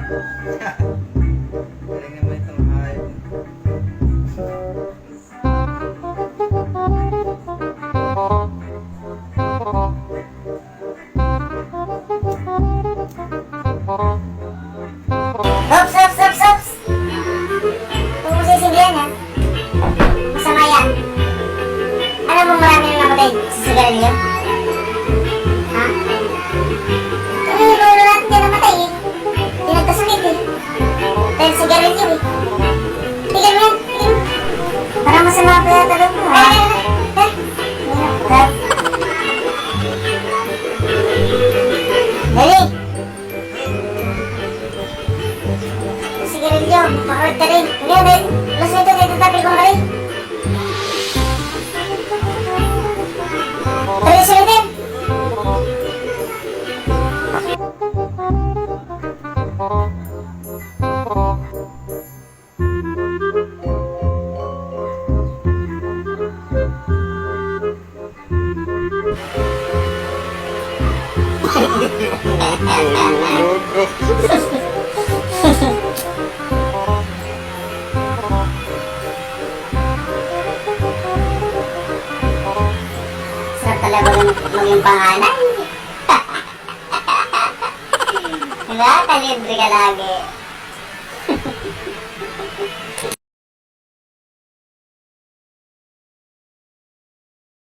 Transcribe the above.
Galing naman itong hayop. Ops, ops, ops, ops! Huwag mo sisindihan ha. Masama yan. Alam mo marami nang namatay sa sigarilyo? Ha? Kami yung lolo natin dyan namatay eh. Di nagkasakit eh. Dahil sigarilyo eh. Tigil mo yan, tigil mo. Parang masama pa yata daw mo ha. Dali! Sigarilyo, makawag ka rin. Hindi, hindi. Alas na ito, dito tapil ko ka rin. Tuloy sulitin! Sarap talaga maging panganay. Diba? Kalibre ka lagi.